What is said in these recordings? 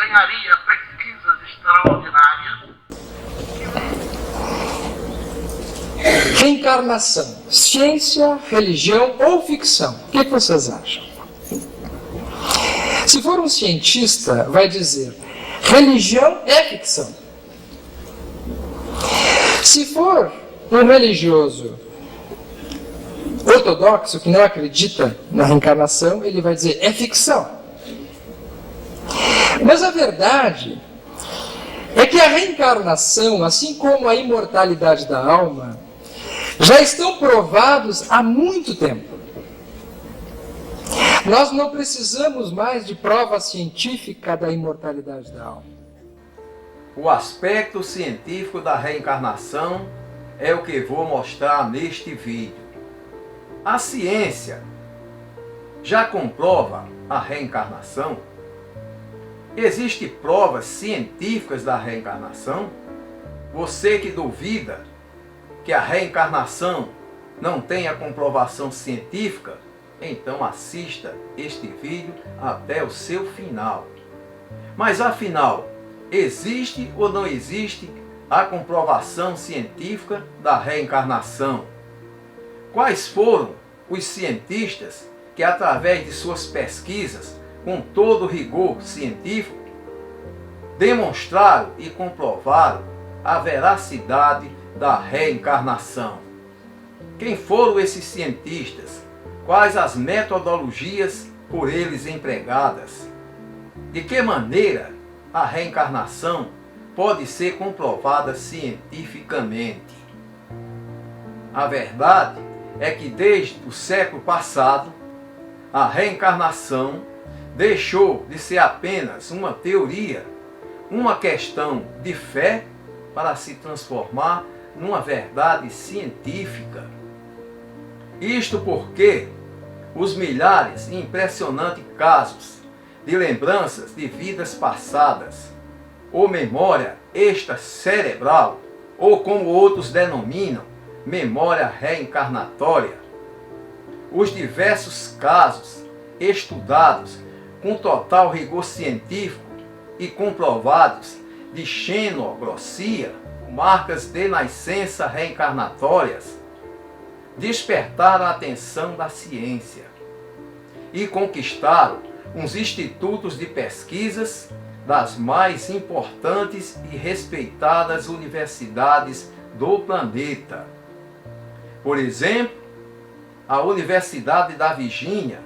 engenharia, pesquisas extraordinárias. Reencarnação, ciência, religião ou ficção? O que vocês acham? Se for um cientista, vai dizer: religião é ficção. Se for um religioso ortodoxo que não acredita na reencarnação, ele vai dizer: é ficção. Mas a verdade é que a reencarnação, assim como a imortalidade da alma, já estão provados há muito tempo. Nós não precisamos mais de prova científica da imortalidade da alma. O aspecto científico da reencarnação é o que vou mostrar neste vídeo. A ciência já comprova a reencarnação? Existem provas científicas da reencarnação? Você que duvida que a reencarnação não tem a comprovação científica, então assista este vídeo até o seu final. Mas afinal, existe ou não existe a comprovação científica da reencarnação? Quais foram os cientistas que, através de suas pesquisas, com todo rigor científico, demonstraram e comprovaram a veracidade da reencarnação? Quem foram esses cientistas? Quais as metodologias por eles empregadas? De que maneira a reencarnação pode ser comprovada cientificamente? A verdade é que desde o século passado, a reencarnação deixou de ser apenas uma teoria, uma questão de fé, para se transformar numa verdade científica. Isto porque os milhares e impressionantes casos de lembranças de vidas passadas, ou memória extracerebral, ou como outros denominam, memória reencarnatória, os diversos casos estudados com total rigor científico e comprovados de xenoglossia, marcas de nascença reencarnatórias, despertaram a atenção da ciência e conquistaram uns institutos de pesquisas das mais importantes e respeitadas universidades do planeta. Por exemplo, a Universidade da Virgínia,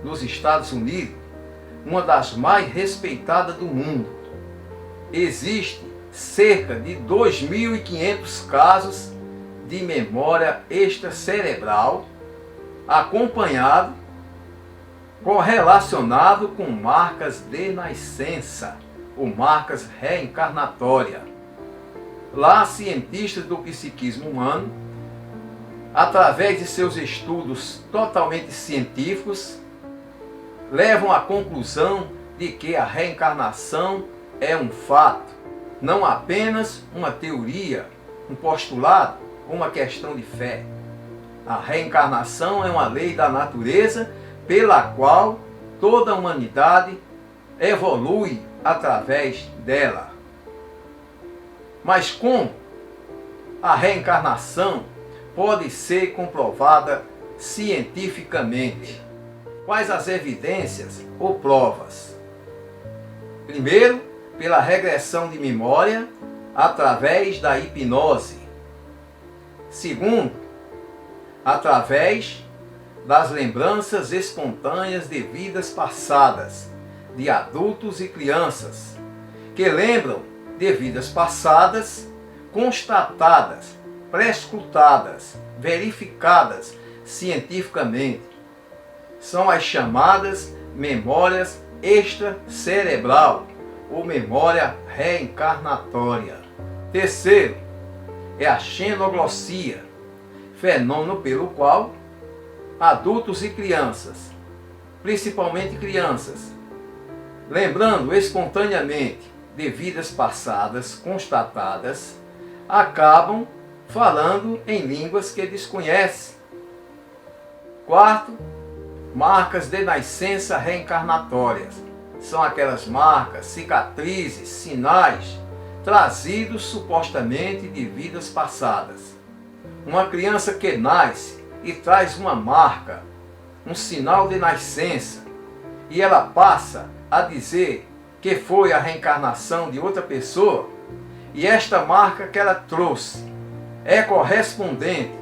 nos Estados Unidos, uma das mais respeitadas do mundo. Existem cerca de 2.500 casos de memória extracerebral, acompanhado, correlacionado com marcas de nascença, ou marcas reencarnatórias. Lá, cientistas do psiquismo humano, através de seus estudos totalmente científicos, levam à conclusão de que a reencarnação é um fato, não apenas uma teoria, um postulado, uma questão de fé. A reencarnação é uma lei da natureza pela qual toda a humanidade evolui através dela. Mas como a reencarnação pode ser comprovada cientificamente? Quais as evidências ou provas? Primeiro, pela regressão de memória através da hipnose. Segundo, através das lembranças espontâneas de vidas passadas, de adultos e crianças, que lembram de vidas passadas constatadas, prescrutadas, verificadas cientificamente. São as chamadas memórias extracerebral ou memória reencarnatória. Terceiro, é a xenoglossia, fenômeno pelo qual adultos e crianças, principalmente crianças, lembrando espontaneamente de vidas passadas constatadas, acabam falando em línguas que desconhecem. Quarto, marcas de nascença reencarnatórias, são aquelas marcas, cicatrizes, sinais trazidos supostamente de vidas passadas. Uma criança que nasce e traz uma marca, um sinal de nascença, e ela passa a dizer que foi a reencarnação de outra pessoa, e esta marca que ela trouxe é correspondente,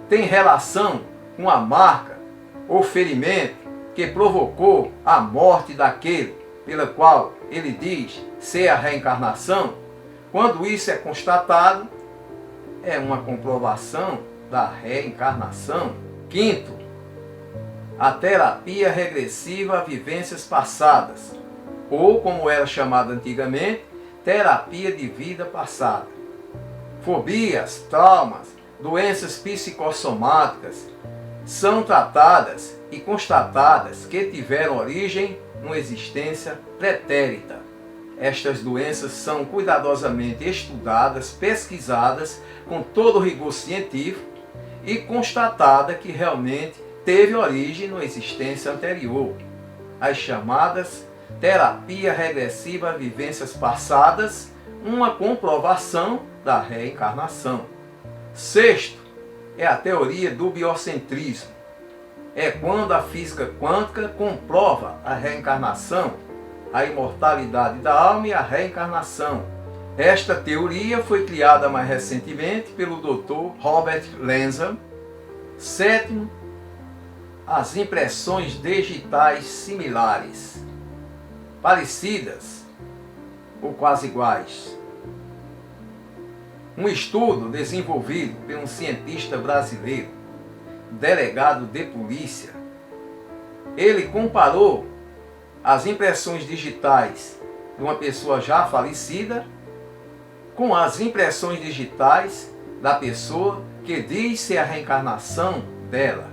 tem relação com a marca ou ferimento que provocou a morte daquele pela qual ele diz ser a reencarnação. Quando isso é constatado, é uma comprovação da reencarnação. Quinto, a terapia regressiva a vivências passadas, ou como era chamada antigamente, terapia de vida passada. Fobias, traumas, doenças psicossomáticas são tratadas e constatadas que tiveram origem numa existência pretérita. Estas doenças são cuidadosamente estudadas, pesquisadas com todo rigor científico e constatada que realmente teve origem numa existência anterior. As chamadas terapia regressiva a vivências passadas, uma comprovação da reencarnação. Sexto, é a teoria do biocentrismo. É quando a física quântica comprova a reencarnação, a imortalidade da alma e a reencarnação. Esta teoria foi criada mais recentemente pelo Dr. Robert Lanza. Sétimo, as impressões digitais similares, parecidas ou quase iguais. Um estudo desenvolvido por um cientista brasileiro, delegado de polícia, ele comparou as impressões digitais de uma pessoa já falecida com as impressões digitais da pessoa que diz ser a reencarnação dela.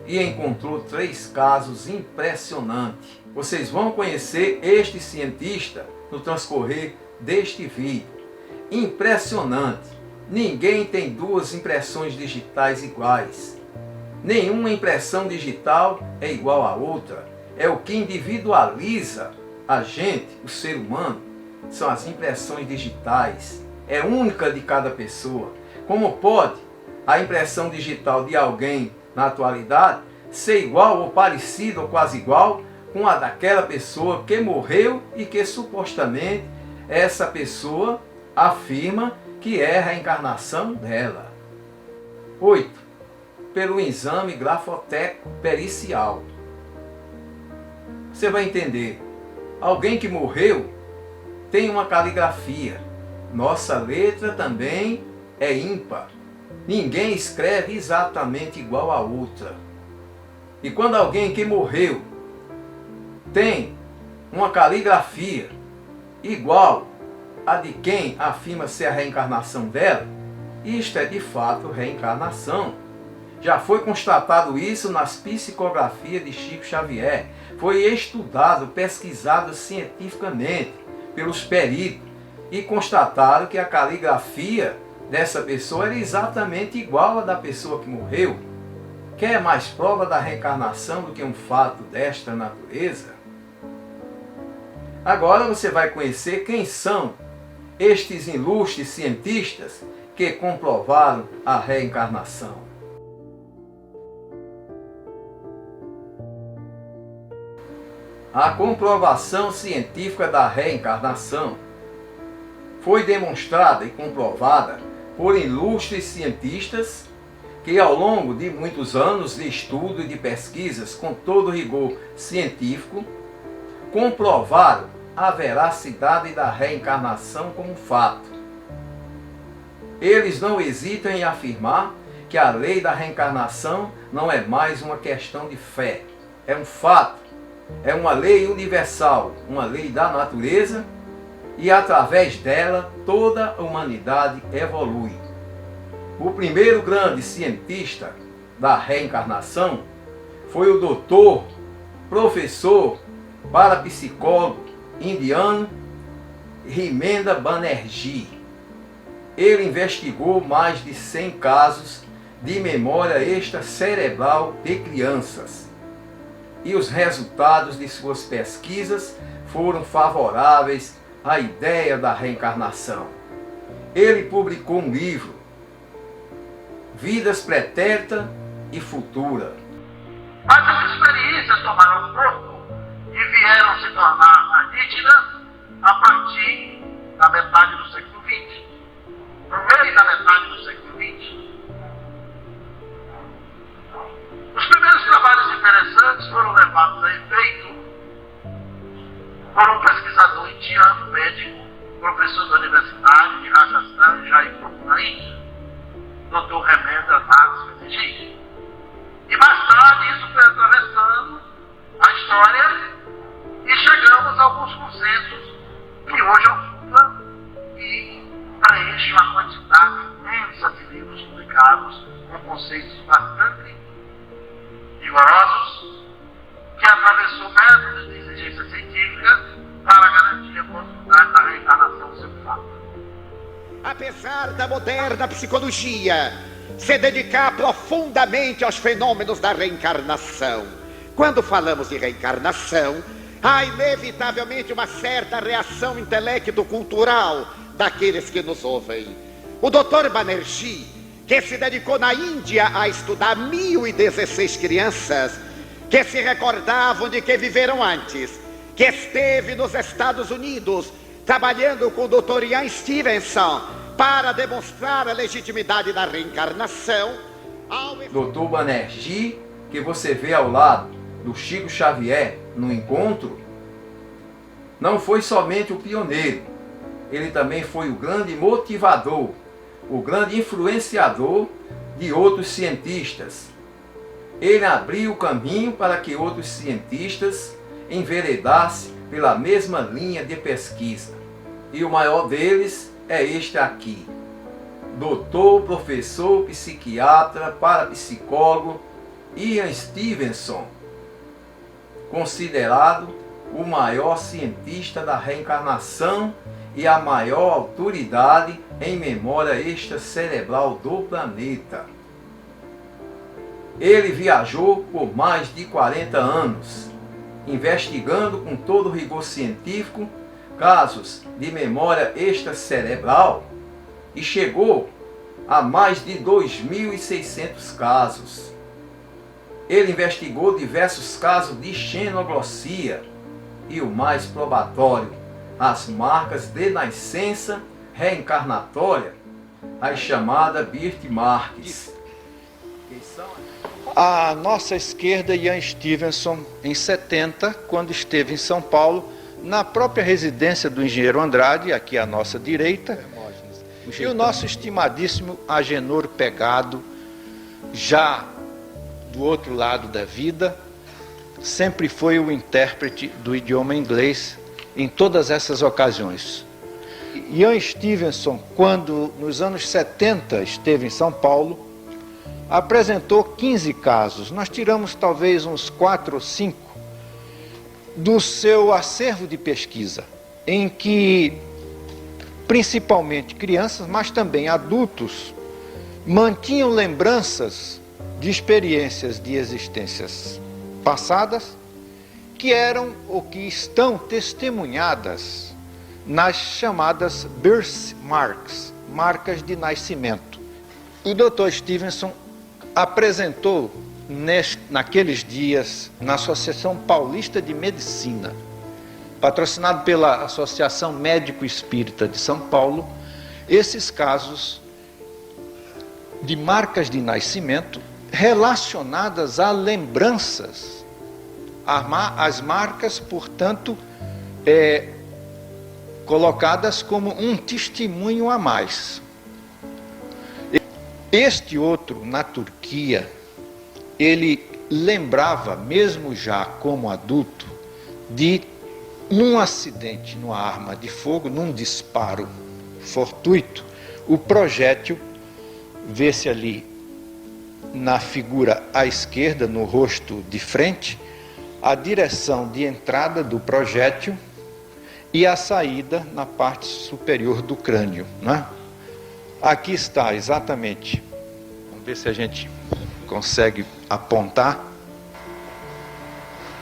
E encontrou 3 casos impressionantes. Vocês vão conhecer este cientista no transcorrer deste vídeo. Impressionante. Ninguém tem 2 impressões digitais iguais. Nenhuma impressão digital é igual à outra. É o que individualiza a gente, o ser humano, são as impressões digitais. É única de cada pessoa. Como pode a impressão digital de alguém na atualidade ser igual ou parecido ou quase igual com a daquela pessoa que morreu e que supostamente essa pessoa afirma que é a reencarnação dela? 8. Pelo exame grafotécnico pericial. Você vai entender. Alguém que morreu tem uma caligrafia. Nossa letra também é ímpar. Ninguém escreve exatamente igual a outra. E quando alguém que morreu tem uma caligrafia igual a de quem afirma ser a reencarnação dela, isto é de fato reencarnação. Já foi constatado isso nas psicografias de Chico Xavier. Foi estudado, pesquisado cientificamente pelos peritos e constataram que a caligrafia dessa pessoa era exatamente igual à da pessoa que morreu. Quer mais prova da reencarnação do que um fato desta natureza? Agora você vai conhecer quem são estes ilustres cientistas que comprovaram a reencarnação. A comprovação científica da reencarnação foi demonstrada e comprovada por ilustres cientistas que, ao longo de muitos anos de estudo e de pesquisas com todo rigor científico, comprovaram a veracidade da reencarnação como fato. Eles não hesitam em afirmar que a lei da reencarnação não é mais uma questão de fé, é um fato, é uma lei universal, uma lei da natureza, e através dela toda a humanidade evolui. O primeiro grande cientista da reencarnação foi o doutor, professor, parapsicólogo indiano Hemendra Banerjee. Ele investigou mais de 100 casos de memória extracerebral de crianças. e os resultados de suas pesquisas foram favoráveis à ideia da reencarnação. Ele publicou um livro, Vidas Pretérita e Futura. Mas as experiências tomaram corpo e vieram se tornar mais nítidas a partir da metade do século XX. No meio da metade do século XX. Os primeiros trabalhos interessantes foram levados a efeito por um pesquisador indiano, médico, professor da Universidade de Rajasthan, Jaipur, na Índia, Dr. Remendra Nath Banerjee. E mais tarde isso foi atravessando a história e chegamos a alguns consensos que hoje ocupa e preenche uma quantidade imensa de livros publicados com conceitos bastante rigorosos que atravessou métodos de exigência científica para garantir a possibilidade da reencarnação ser fato. Apesar da moderna psicologia se dedicar profundamente aos fenômenos da reencarnação, quando falamos de reencarnação, há inevitavelmente uma certa reação intelecto-cultural daqueles que nos ouvem. O Dr. Banerjee, que se dedicou na Índia a estudar 1016 crianças que se recordavam de que viveram antes, que esteve nos Estados Unidos trabalhando com o Dr. Ian Stevenson para demonstrar a legitimidade da reencarnação. Dr. Banerjee, que você vê ao lado do Chico Xavier no encontro, não foi somente o pioneiro, ele também foi o grande motivador, o grande influenciador de outros cientistas. Ele abriu o caminho para que outros cientistas enveredassem pela mesma linha de pesquisa. E o maior deles é este aqui, doutor, professor, psiquiatra, parapsicólogo Ian Stevenson, considerado o maior cientista da reencarnação e a maior autoridade em memória extracerebral do planeta. Ele viajou por mais de 40 anos, investigando com todo rigor científico casos de memória extracerebral e chegou a mais de 2.600 casos. Ele investigou diversos casos de xenoglossia e o mais probatório, as marcas de nascença reencarnatória, as chamadas birthmarks. À nossa esquerda, Ian Stevenson, em 70, quando esteve em São Paulo, na própria residência do engenheiro Andrade, aqui à nossa direita, e o nosso estimadíssimo Agenor Pegado, já do outro lado da vida, sempre foi o intérprete do idioma inglês em todas essas ocasiões. Ian Stevenson, quando nos anos 70 esteve em São Paulo, apresentou 15 casos. Nós tiramos talvez uns 4 ou 5 do seu acervo de pesquisa, em que principalmente crianças, mas também adultos, mantinham lembranças de experiências de existências passadas que eram ou que estão testemunhadas nas chamadas birthmarks, marcas de nascimento. O Dr. Stevenson apresentou naqueles dias na Associação Paulista de Medicina, patrocinado pela Associação Médico Espírita de São Paulo, esses casos de marcas de nascimento relacionadas a lembranças. As marcas, portanto, colocadas como um testemunho a mais. Este outro, na Turquia, ele lembrava, mesmo já como adulto, de um acidente numa arma de fogo, num disparo fortuito, o projétil, vê-se ali na figura à esquerda, no rosto de frente, a direção de entrada do projétil e a saída na parte superior do crânio, né? Aqui está exatamente, vamos ver se a gente consegue apontar.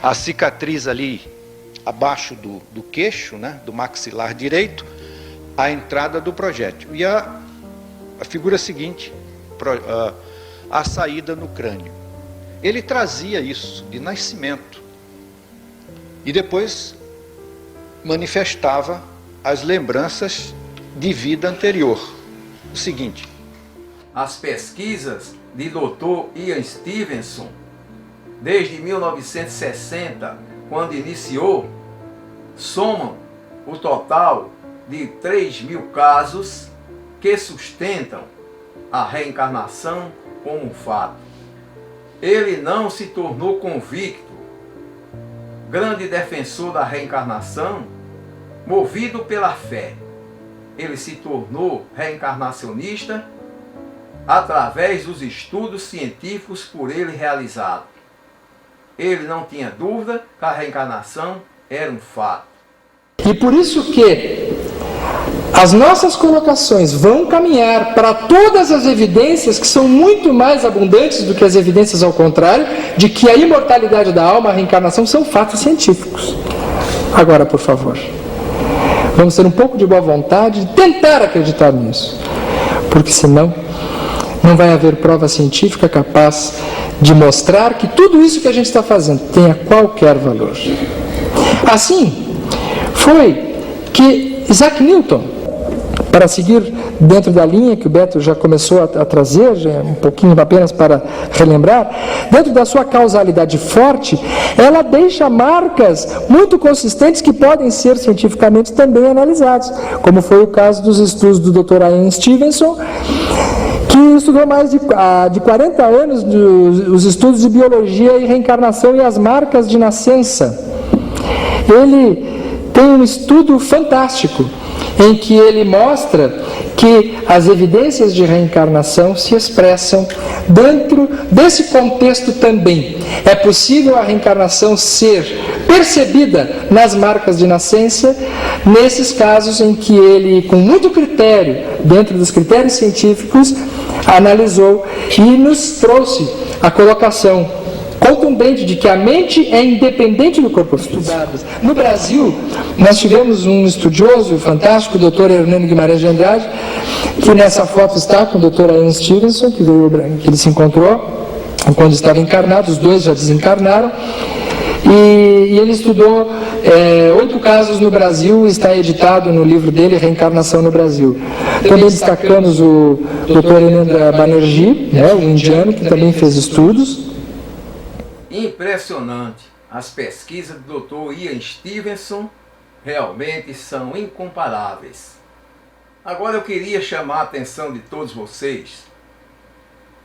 a cicatriz ali abaixo do queixo, né, do maxilar direito, a entrada do projétil. E a figura seguinte, a saída no crânio. Ele trazia isso de nascimento e depois manifestava as lembranças de vida anterior. O seguinte: as pesquisas de Dr. Ian Stevenson, desde 1960, quando iniciou, somam o total de 3.000 casos que sustentam a reencarnação como um fato. Ele não se tornou convicto, grande defensor da reencarnação, movido pela fé. Ele se tornou reencarnacionista através dos estudos científicos por ele realizados. Ele não tinha dúvida que a reencarnação era um fato. E por isso que as nossas colocações vão caminhar para todas as evidências que são muito mais abundantes do que as evidências ao contrário, de que a imortalidade da alma, a reencarnação, são fatos científicos. Agora, por favor, vamos ter um pouco de boa vontade de tentar acreditar nisso, porque senão não vai haver prova científica capaz de mostrar que tudo isso que a gente está fazendo tenha qualquer valor. Assim, foi que Isaac Newton, para seguir dentro da linha que o Beto já começou a trazer, já um pouquinho apenas para relembrar, dentro da sua causalidade forte, ela deixa marcas muito consistentes que podem ser cientificamente também analisados, como foi o caso dos estudos do Dr. Ian Stevenson, que estudou mais de 40 anos os estudos de biologia e reencarnação e as marcas de nascença. Ele tem um estudo fantástico em que ele mostra que as evidências de reencarnação se expressam dentro desse contexto também. É possível a reencarnação ser percebida nas marcas de nascença, nesses casos em que ele, com muito critério, dentro dos critérios científicos, analisou e nos trouxe a colocação contundente de que a mente é independente do corpo físico. No Brasil, nós tivemos um estudioso fantástico, o Dr. Hernando Guimarães de Andrade, que nessa foto está com o Dr. Ian Stevenson, que ele se encontrou quando estava encarnado, os dois já desencarnaram, e ele estudou 8 casos no Brasil, está editado no livro dele, Reencarnação no Brasil. Também destacamos o Dr. Ananda Banerjee, o indiano, que também fez estudos. Impressionante. As pesquisas do Dr. Ian Stevenson realmente são incomparáveis. Agora eu queria chamar a atenção de todos vocês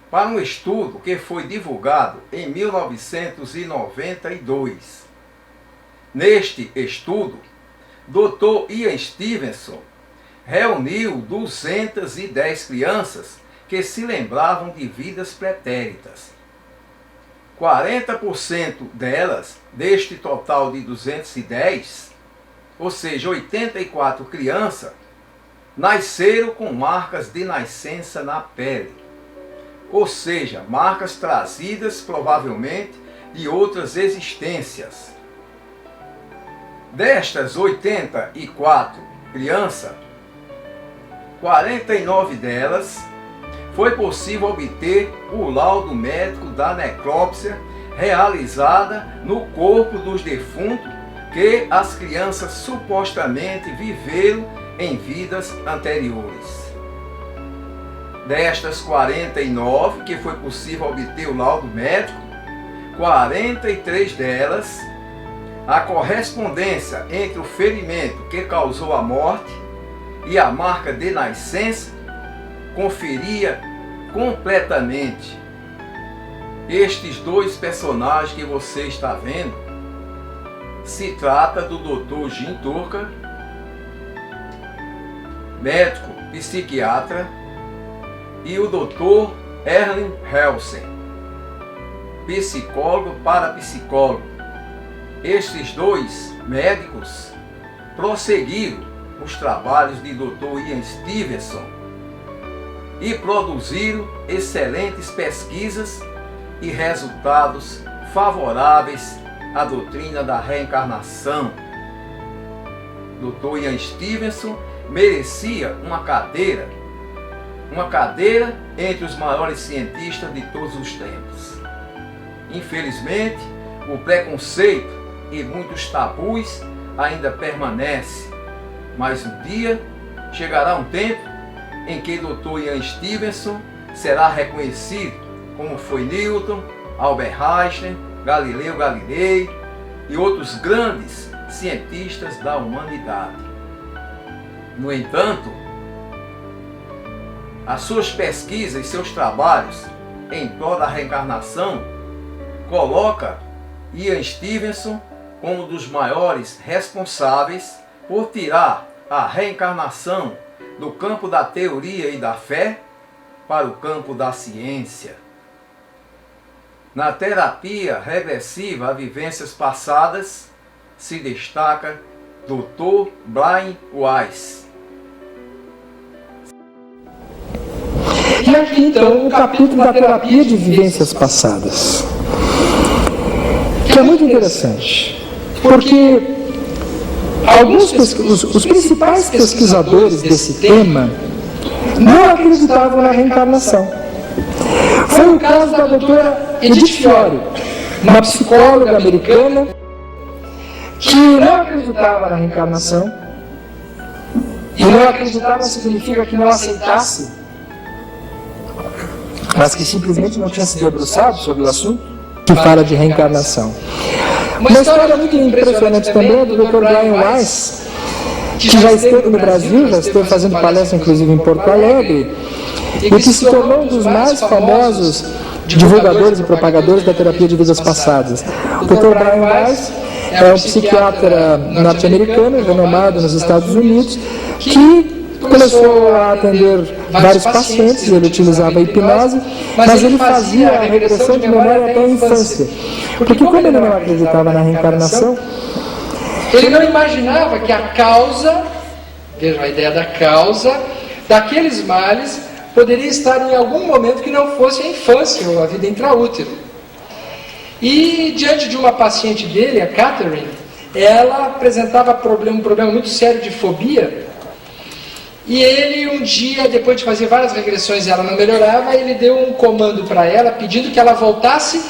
para um estudo que foi divulgado em 1992. Neste estudo, Dr. Ian Stevenson reuniu 210 crianças que se lembravam de vidas pretéritas. 40% delas, deste total de 210, ou seja, 84 crianças, nasceram com marcas de nascença na pele. Ou seja, marcas trazidas provavelmente de outras existências. Destas 84 crianças, 49 delas foi possível obter o laudo médico da necrópsia realizada no corpo dos defuntos que as crianças supostamente viveram em vidas anteriores. Destas 49 que foi possível obter o laudo médico, 43 delas, a correspondência entre o ferimento que causou a morte e a marca de nascença conferia completamente. Estes dois personagens que você está vendo, se trata do Dr. Jim Turca, médico psiquiatra, e o Dr. Erling Helsen, psicólogo parapsicólogo. Estes dois médicos prosseguiram os trabalhos de Dr. Ian Stevenson e produziram excelentes pesquisas e resultados favoráveis a doutrina da reencarnação. Dr. Ian Stevenson merecia uma cadeira entre os maiores cientistas de todos os tempos. Infelizmente, o preconceito e muitos tabus ainda permanecem, mas um dia chegará um tempo em que Dr. Ian Stevenson será reconhecido como foi Newton, Albert Einstein, Galileu Galilei e outros grandes cientistas da humanidade. No entanto, as suas pesquisas e seus trabalhos em prol da reencarnação coloca Ian Stevenson como um dos maiores responsáveis por tirar a reencarnação do campo da teoria e da fé para o campo da ciência. Na terapia regressiva a vivências passadas se destaca Dr. Brian Weiss. E aqui então o capítulo da terapia de vivências passadas, que é muito interessante, porque os principais pesquisadores desse tema não acreditavam na reencarnação. Foi o caso da doutora Edith Fiore, uma psicóloga americana que não acreditava na reencarnação. E não acreditava significa que não aceitasse, mas que simplesmente não tinha se debruçado sobre o assunto que fala de reencarnação. Uma história muito impressionante também é do Dr. Brian Weiss, que já esteve no Brasil, já esteve fazendo palestra inclusive em Porto Alegre, e que se tornou um dos mais famosos divulgadores e propagadores da terapia de vidas passadas. O Dr. Brian Weiss é um psiquiatra norte-americano, renomado nos Estados Unidos, que começou a atender vários pacientes, ele utilizava a hipnose, mas ele fazia a regressão de memória até a infância. Porque como ele não acreditava na reencarnação, ele não imaginava que a causa, vejam a ideia da causa, daqueles males poderia estar em algum momento que não fosse a infância ou a vida intraútero. E diante de uma paciente dele, a Catherine, ela apresentava um problema muito sério de fobia. E ele um dia, depois de fazer várias regressões e ela não melhorava, ele deu um comando para ela pedindo que ela voltasse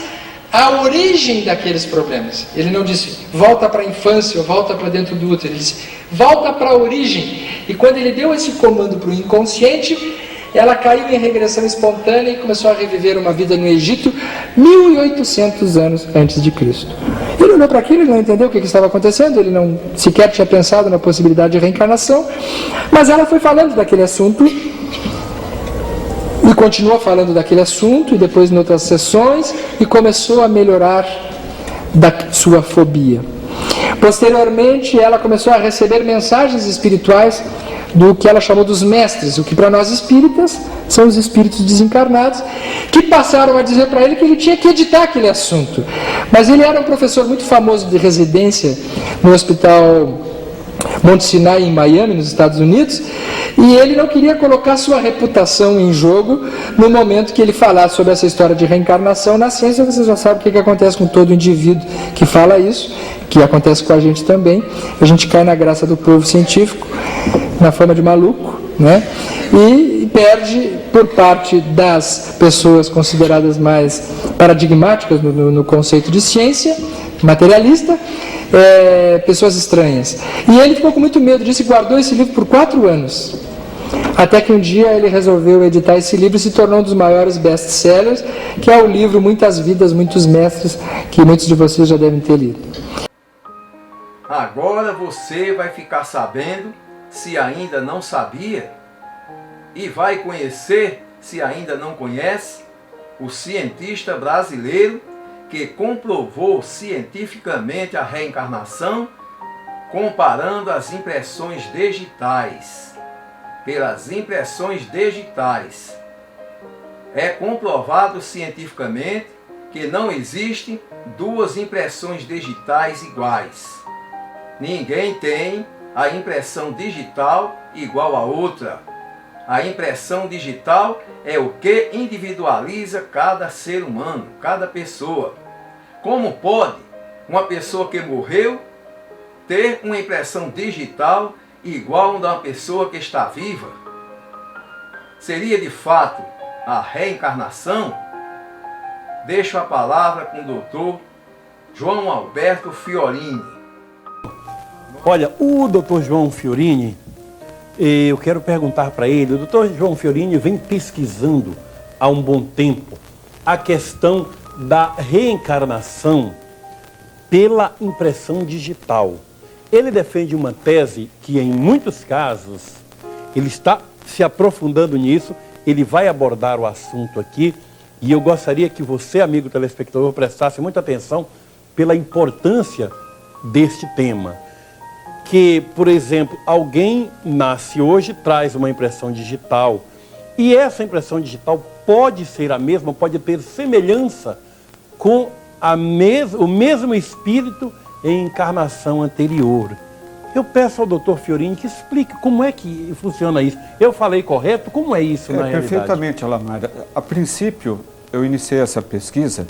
à origem daqueles problemas. Ele não disse, volta para a infância ou volta para dentro do útero. Ele disse, volta para a origem. E quando ele deu esse comando para o inconsciente, ela caiu em regressão espontânea e começou a reviver uma vida no Egito 1800 anos antes de Cristo. Ele olhou para aquilo, ele não entendeu o que estava acontecendo, ele não sequer tinha pensado na possibilidade de reencarnação, mas ela foi falando daquele assunto e continuou falando daquele assunto e depois em outras sessões e começou a melhorar da sua fobia. Posteriormente, ela começou a receber mensagens espirituais do que ela chamou dos mestres, o que para nós espíritas são os espíritos desencarnados, que passaram a dizer para ele que ele tinha que editar aquele assunto. Mas ele era um professor muito famoso de residência no Hospital Monte Sinai, em Miami, nos Estados Unidos, e ele não queria colocar sua reputação em jogo no momento que ele falasse sobre essa história de reencarnação. Na ciência você já sabe o que acontece com todo indivíduo que fala isso, que acontece com a gente também. A gente cai na graça do povo científico, na forma de maluco, né? E perde por parte das pessoas consideradas mais paradigmáticas no conceito de ciência, materialista, pessoas estranhas. E ele ficou com muito medo disso e guardou esse livro por 4 anos. Até que um dia ele resolveu editar esse livro e se tornou um dos maiores best-sellers, que é o livro Muitas Vidas, Muitos Mestres, que muitos de vocês já devem ter lido. Agora você vai ficar sabendo, se ainda não sabia, e vai conhecer, se ainda não conhece, o cientista brasileiro que comprovou cientificamente a reencarnação comparando as impressões digitais. Pelas impressões digitais, é comprovado cientificamente que não existem 2 impressões digitais iguais. Ninguém tem a impressão digital igual a outra. A impressão digital é o que individualiza cada ser humano, cada pessoa. Como pode uma pessoa que morreu ter uma impressão digital igual a de uma pessoa que está viva? Seria de fato a reencarnação? Deixo a palavra com o doutor João Alberto Fiorini. Olha, o doutor João Fiorini, eu quero perguntar para ele, o doutor João Fiorini vem pesquisando há um bom tempo a questão da reencarnação pela impressão digital. Ele defende uma tese que, em muitos casos, ele está se aprofundando nisso, ele vai abordar o assunto aqui, e eu gostaria que você, amigo telespectador, prestasse muita atenção pela importância deste tema. Que, por exemplo, alguém nasce hoje, traz uma impressão digital, e essa impressão digital pode ser a mesma, pode ter semelhança com o mesmo espírito em encarnação anterior. Eu peço ao doutor Fiorini que explique como é que funciona isso. Eu falei correto? Como é isso na realidade? Perfeitamente, Alamara. A princípio, eu iniciei essa pesquisa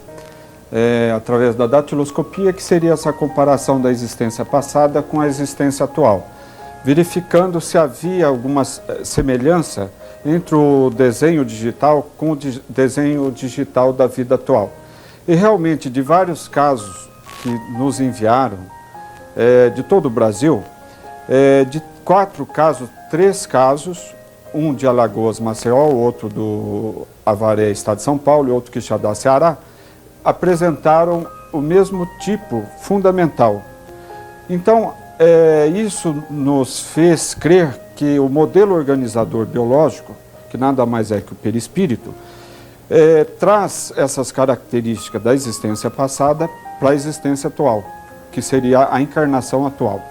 através da datiloscopia, que seria essa comparação da existência passada com a existência atual, verificando se havia alguma semelhança entre o desenho digital com o desenho digital da vida atual. E realmente, de vários casos que nos enviaram, de todo o Brasil, de 4 casos, 3 casos, um de Alagoas, Maceió, outro do Avaré, Estado de São Paulo, e outro Quixadá, Ceará, apresentaram o mesmo tipo fundamental. Então, isso nos fez crer que o modelo organizador biológico, que nada mais é que o perispírito, traz essas características da existência passada para a existência atual, que seria a encarnação atual.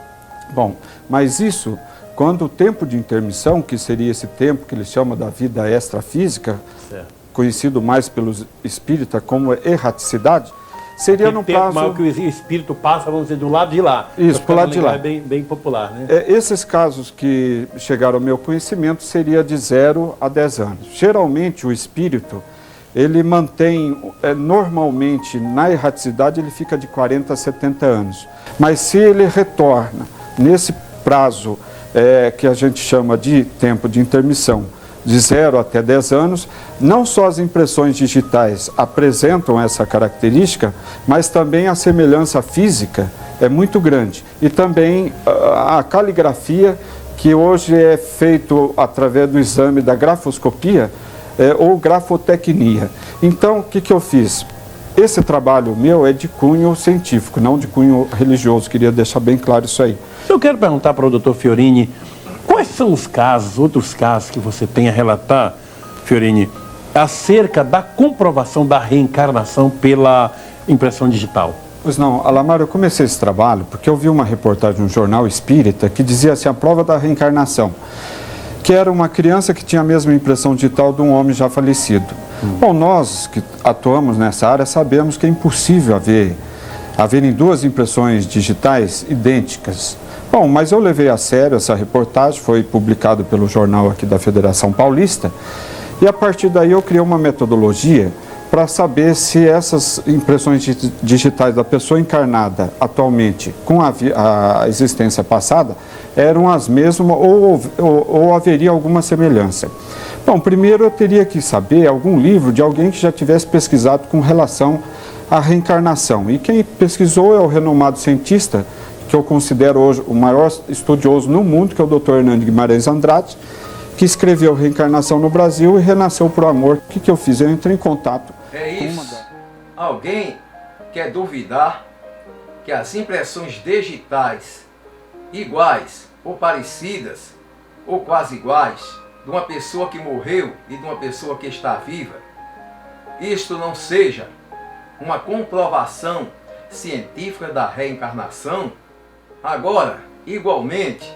Bom, mas isso, quando o tempo de intermissão, que seria esse tempo que eles chamam da vida extrafísica, certo, conhecido mais pelos espíritas como erraticidade, seria no prazo... Mal que o espírito passa, vamos dizer, do lado de lá. Isso, pro lado de lá. É bem popular, né? Esses casos que chegaram ao meu conhecimento seria de 0 a 10 anos. Geralmente o espírito, ele mantém, normalmente na erraticidade ele fica de 40 a 70 anos. Mas se ele retorna nesse prazo que a gente chama de tempo de intermissão, de 0 até 10 anos, não só as impressões digitais apresentam essa característica, mas também a semelhança física é muito grande. E também a caligrafia, que hoje é feito através do exame da grafoscopia ou grafotecnia. Então, o que eu fiz? Esse trabalho meu é de cunho científico, não de cunho religioso, queria deixar bem claro isso aí. Eu quero perguntar para o doutor Fiorini, quais são os casos, outros casos que você tem a relatar, Fiorini, acerca da comprovação da reencarnação pela impressão digital? Pois não, Alamar, eu comecei esse trabalho porque eu vi uma reportagem no jornal Espírita que dizia assim, a prova da reencarnação, que era uma criança que tinha a mesma impressão digital de um homem já falecido. Bom, nós que atuamos nessa área sabemos que é impossível haverem 2 impressões digitais idênticas. Bom, mas eu levei a sério essa reportagem, foi publicado pelo jornal aqui da Federação Paulista, e a partir daí eu criei uma metodologia para saber se essas impressões digitais da pessoa encarnada atualmente com a existência passada eram as mesmas ou haveria alguma semelhança. Bom, primeiro eu teria que saber algum livro de alguém que já tivesse pesquisado com relação à reencarnação. E quem pesquisou é o renomado cientista, que eu considero hoje o maior estudioso no mundo, que é o Dr. Hernando Guimarães Andrade, que escreveu Reencarnação no Brasil e Renasceu por Amor. O que eu fiz? Eu entrei em contato com uma das... Alguém quer duvidar que as impressões digitais iguais ou parecidas ou quase iguais de uma pessoa que morreu e de uma pessoa que está viva, isto não seja uma comprovação científica da reencarnação? Agora, igualmente,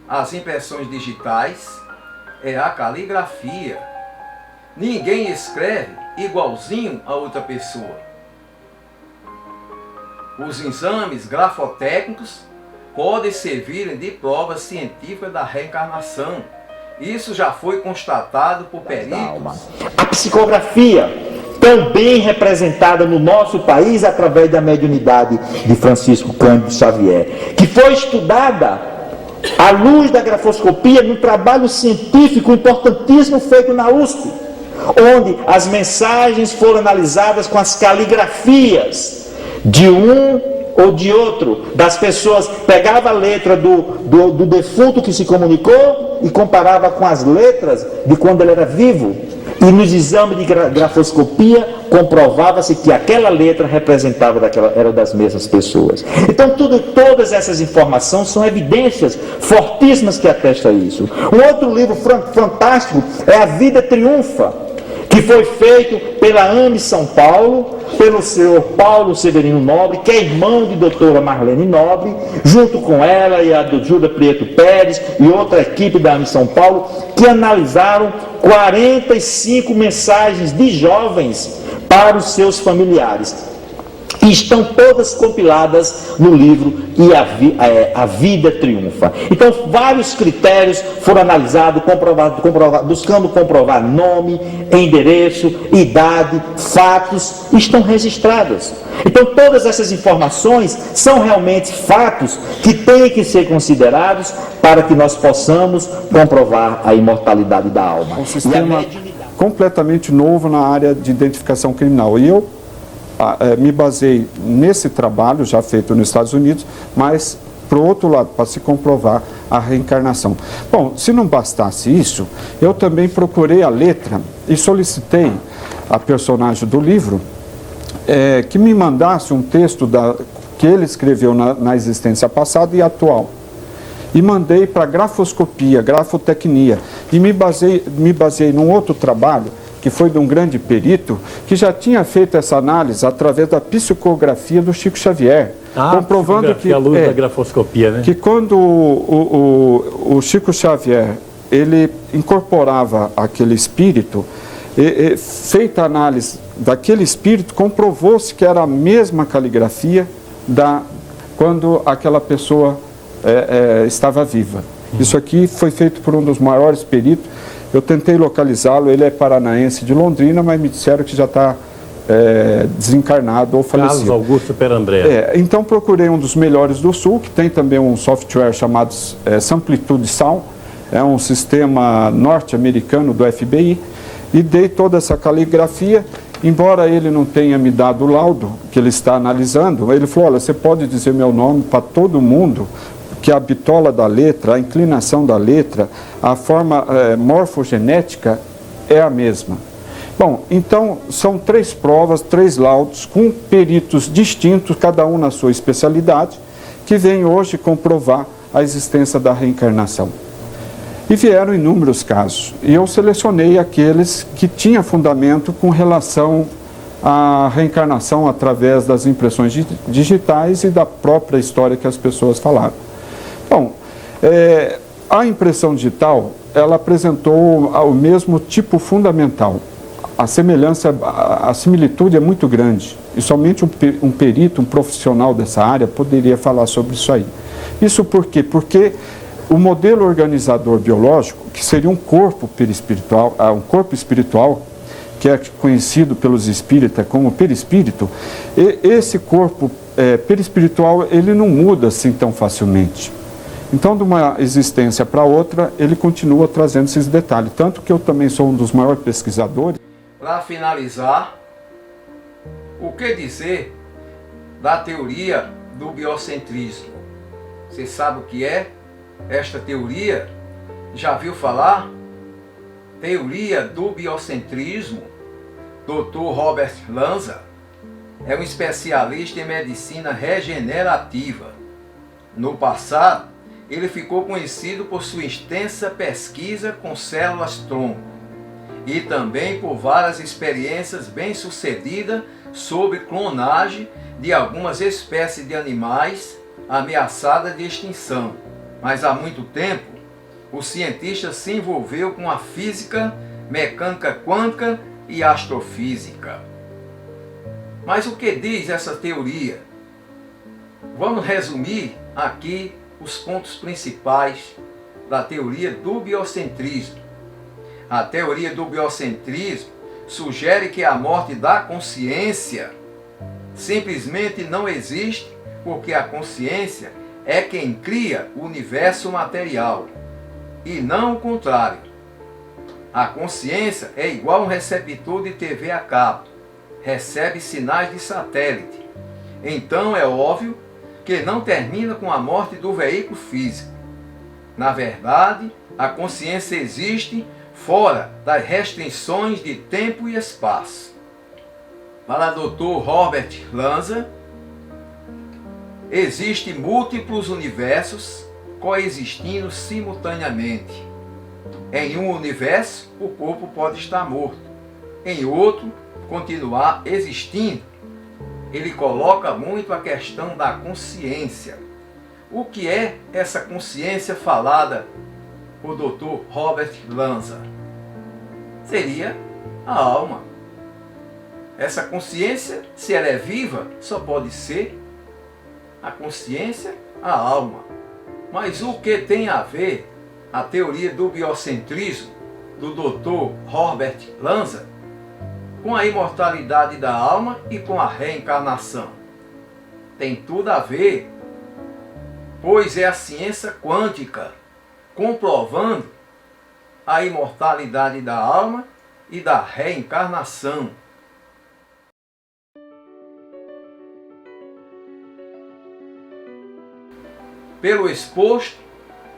as impressões digitais é a caligrafia. Ninguém escreve igualzinho a outra pessoa. Os exames grafotécnicos podem servir de prova científica da reencarnação. Isso já foi constatado por peritos. A psicografia também representada no nosso país através da mediunidade de Francisco Cândido Xavier, que foi estudada à luz da grafoscopia num trabalho científico importantíssimo feito na USP, onde as mensagens foram analisadas com as caligrafias de um ou de outro, das pessoas, pegava a letra do defunto que se comunicou e comparava com as letras de quando ele era vivo. E nos exames de grafoscopia comprovava-se que aquela letra representava era das mesmas pessoas. Então todas essas informações são evidências fortíssimas que atestam isso. Um outro livro fantástico é A Vida Triunfa, que foi feito pela AME São Paulo, pelo senhor Paulo Severino Nobre, que é irmão de doutora Marlene Nobre, junto com ela e a do Júlia Prieto Pérez e outra equipe da AME São Paulo, que analisaram 45 mensagens de jovens para os seus familiares. E estão todas compiladas no livro E a Vida Triunfa. Então, vários critérios foram analisados, buscando comprovar nome, endereço, idade, fatos, estão registrados. Então, todas essas informações são realmente fatos que têm que ser considerados para que nós possamos comprovar a imortalidade da alma. Um sistema completamente novo na área de identificação criminal. E eu me baseei nesse trabalho já feito nos Estados Unidos, mas, por outro lado, para se comprovar a reencarnação. Bom, se não bastasse isso, eu também procurei a letra e solicitei a personagem do livro que me mandasse um texto que ele escreveu na existência passada e atual. E mandei para grafoscopia, grafotecnia, e me baseei num outro trabalho, que foi de um grande perito, que já tinha feito essa análise através da psicografia do Chico Xavier, comprovando que a luz da grafoscopia, né? Que quando o Chico Xavier ele incorporava aquele espírito, feita a análise daquele espírito, comprovou-se que era a mesma caligrafia quando aquela pessoa estava viva. Isso aqui foi feito por um dos maiores peritos. Eu tentei localizá-lo, ele é paranaense de Londrina, mas me disseram que já está desencarnado ou falecido. Carlos Augusto Perandré. Então procurei um dos melhores do Sul, que tem também um software chamado Samplitude Sound, é um sistema norte-americano do FBI, e dei toda essa caligrafia. Embora ele não tenha me dado o laudo que ele está analisando, ele falou: olha, você pode dizer meu nome para todo mundo, que a bitola da letra, a inclinação da letra, a forma morfogenética é a mesma. Bom, então são 3 provas, 3 laudos, com peritos distintos, cada um na sua especialidade, que vêm hoje comprovar a existência da reencarnação. E vieram inúmeros casos, e eu selecionei aqueles que tinham fundamento com relação à reencarnação através das impressões digitais e da própria história que as pessoas falaram. Bom, a impressão digital, ela apresentou o mesmo tipo fundamental. A similitude é muito grande. E somente um perito, um profissional dessa área poderia falar sobre isso aí. Isso por quê? Porque o modelo organizador biológico, que seria um corpo perispiritual, um corpo espiritual, que é conhecido pelos espíritas como perispírito, esse corpo perispiritual, ele não muda assim tão facilmente. Então, de uma existência para outra, ele continua trazendo esses detalhes. Tanto que eu também sou um dos maiores pesquisadores. Para finalizar, o que dizer da teoria do biocentrismo? Você sabe o que é esta teoria? Já viu falar? Teoria do biocentrismo. Dr. Robert Lanza é um especialista em medicina regenerativa. No passado, ele ficou conhecido por sua extensa pesquisa com células-tronco e também por várias experiências bem-sucedidas sobre clonagem de algumas espécies de animais ameaçadas de extinção. Mas há muito tempo, o cientista se envolveu com a física, mecânica quântica e astrofísica. Mas o que diz essa teoria? Vamos resumir aqui os pontos principais da teoria do biocentrismo. A teoria do biocentrismo sugere que a morte da consciência simplesmente não existe, porque a consciência é quem cria o universo material, e não o contrário. A consciência é igual a um receptor de TV a cabo, recebe sinais de satélite. Então é óbvio que não termina com a morte do veículo físico. Na verdade, a consciência existe fora das restrições de tempo e espaço. Para Dr. Robert Lanza, existem múltiplos universos coexistindo simultaneamente. Em um universo, o corpo pode estar morto. Em outro, continuar existindo. Ele coloca muito a questão da consciência. O que é essa consciência falada por Dr. Robert Lanza? Seria a alma. Essa consciência, se ela é viva, só pode ser a consciência, a alma. Mas o que tem a ver a teoria do biocentrismo do Dr. Robert Lanza com a imortalidade da alma e com a reencarnação? Tem tudo a ver, pois é a ciência quântica comprovando a imortalidade da alma e da reencarnação. Pelo exposto,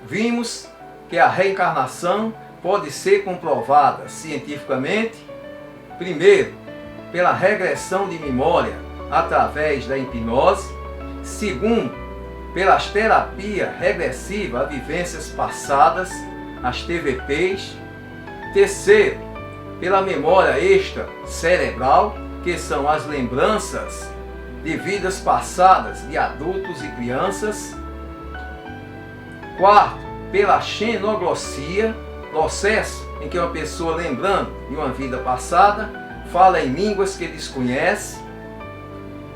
vimos que a reencarnação pode ser comprovada cientificamente, primeiro, pela regressão de memória através da hipnose, segundo, pelas terapias regressivas a vivências passadas, as TVPs, terceiro, pela memória extracerebral, que são as lembranças de vidas passadas de adultos e crianças, quarto, pela xenoglossia, processo em que uma pessoa, lembrando de uma vida passada, fala em línguas que desconhece.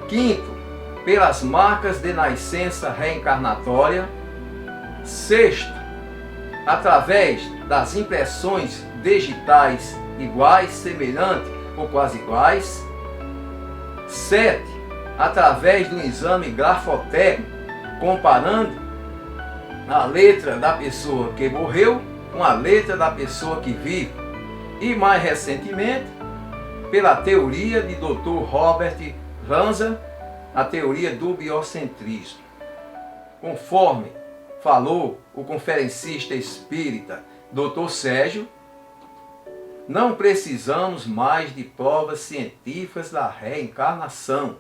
Quinto, pelas marcas de nascença reencarnatória. Sexto, através das impressões digitais iguais, semelhantes ou quase iguais. Sete, através do exame grafotécnico, comparando a letra da pessoa que morreu com a letra da pessoa que vive. E mais recentemente, pela teoria de Dr. Robert Lanza, a teoria do biocentrismo. Conforme falou o conferencista espírita Dr. Sérgio, não precisamos mais de provas científicas da reencarnação.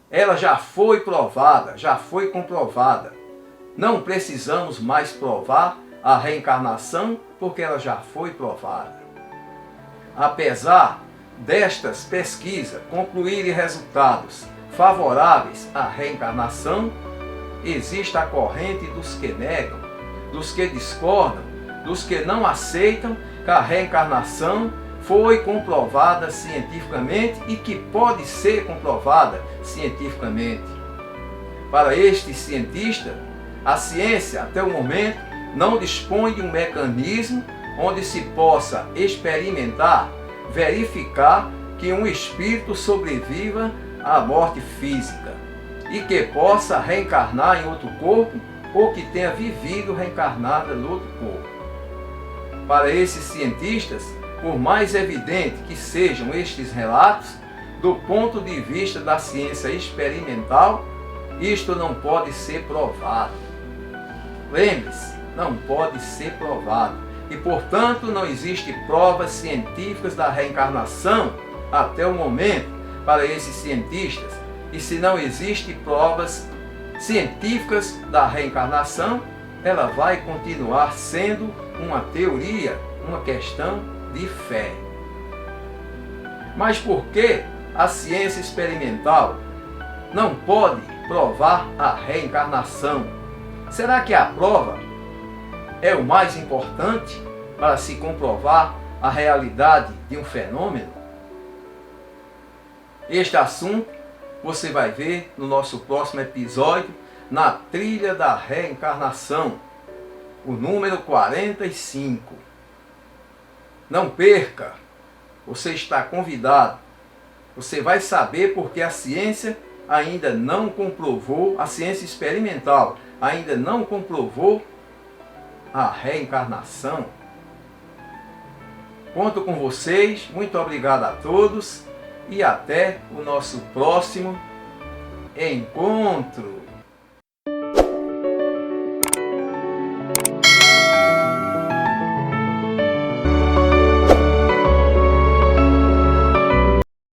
Ela já foi provada, já foi comprovada. Não precisamos mais provar a reencarnação, porque ela já foi provada. Apesar destas pesquisas concluírem resultados favoráveis à reencarnação, existe a corrente dos que negam, dos que discordam, dos que não aceitam que a reencarnação foi comprovada cientificamente e que pode ser comprovada cientificamente. Para estes cientistas, a ciência, até o momento, não dispõe de um mecanismo onde se possa experimentar, verificar que um espírito sobreviva à morte física e que possa reencarnar em outro corpo ou que tenha vivido reencarnada no outro corpo. Para esses cientistas, por mais evidente que sejam estes relatos, do ponto de vista da ciência experimental, isto não pode ser provado. Lembre-se, não pode ser provado. E, portanto, não existe provas científicas da reencarnação até o momento para esses cientistas. E se não existem provas científicas da reencarnação, ela vai continuar sendo uma teoria, uma questão de fé. Mas por que a ciência experimental não pode provar a reencarnação? Será que a prova é o mais importante para se comprovar a realidade de um fenômeno? Este assunto você vai ver no nosso próximo episódio, na Trilha da Reencarnação, o número 45. Não perca! Você está convidado. Você vai saber porque a ciência ainda não comprovou, a ciência experimental ainda não comprovou a reencarnação. Conto com vocês, muito obrigado a todos e até o nosso próximo encontro.